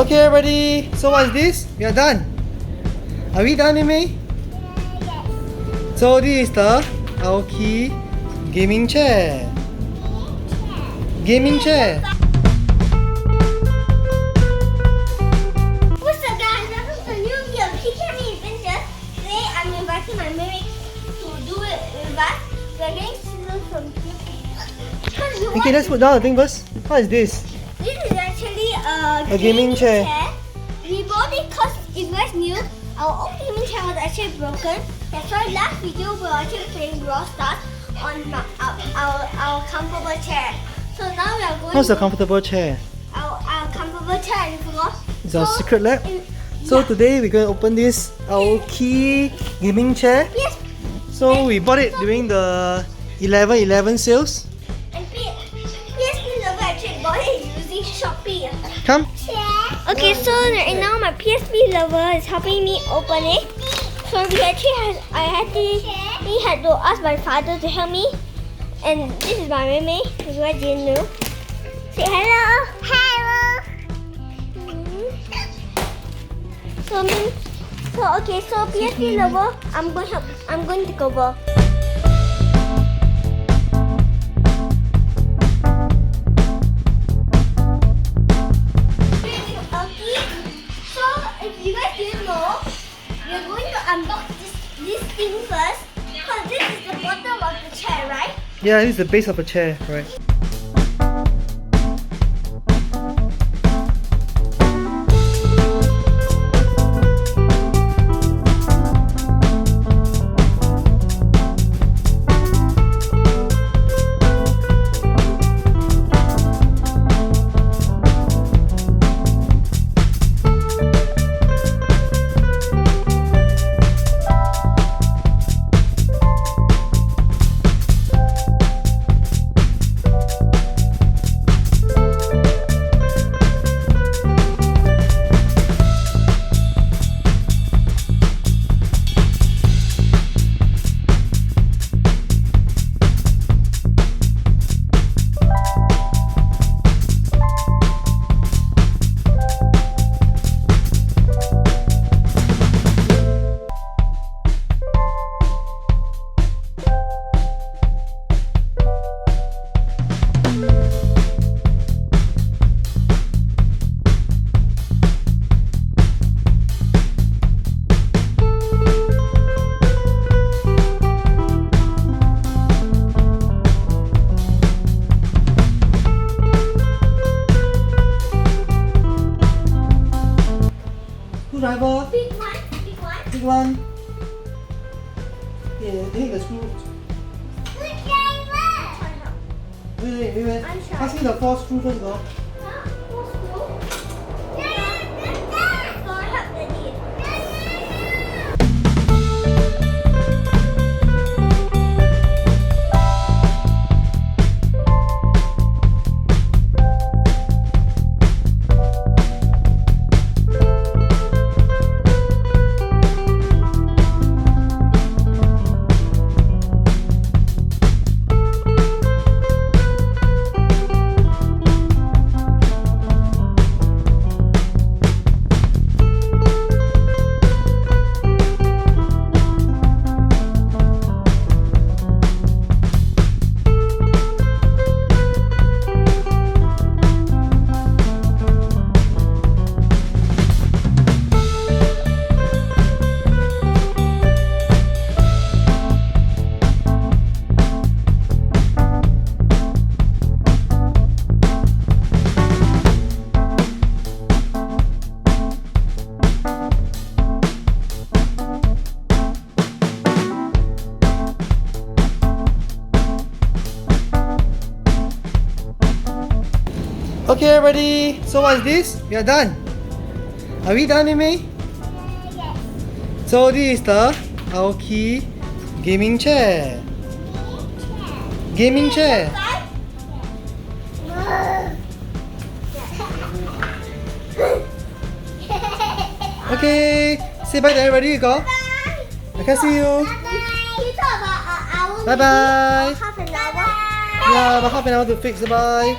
Okay, everybody. So what is this? We are done. Are we done, Mimi? So this is the Aukey Gaming Chair. Gaming Chair. What's up, guys? Welcome to a new video of PKMMAdventures. Today I'm inviting my mimic to do it with us. We're getting scissors from PK. Okay, let's put down the thing first. What is this? This is actually A gaming chair. We bought it because it was new. Our old gaming chair was actually broken. That's why last video we were actually playing Brawl Stars on our comfortable chair. So now we are going What's the comfortable chair? our comfortable chair, you forgot? It's our secret lab. So today we're going to open this Aukey Gaming Chair. Yes. So we bought it during the 11/11 sales. And PSP lover actually bought it using Shopee. Come. Okay, so right now my PSP lover is helping me open it. So we actually had to ask my father to help me. And this is my meme, if you guys didn't know. Say hello. Hello. So PSP lover, I'm going to take over. If you guys didn't know, we're going to unbox this thing first, because this is the bottom of the chair, right? Yeah, this is the base of a chair, right? Screwdriver. Big one. Big one. Yeah, take the screw. Wait. I'm sure. Pass me the 4 screw first, though. Huh? What's cool? So I help Daddy. Okay, everybody. So what is this? We are done. Are we done, Mimi? Yes. So this is the Aukey Gaming Chair. Gaming Chair. Okay. Say bye to everybody. Go. I can see you. Bye. Bye bye. Half an hour. Yeah, about half an hour to fix. Bye.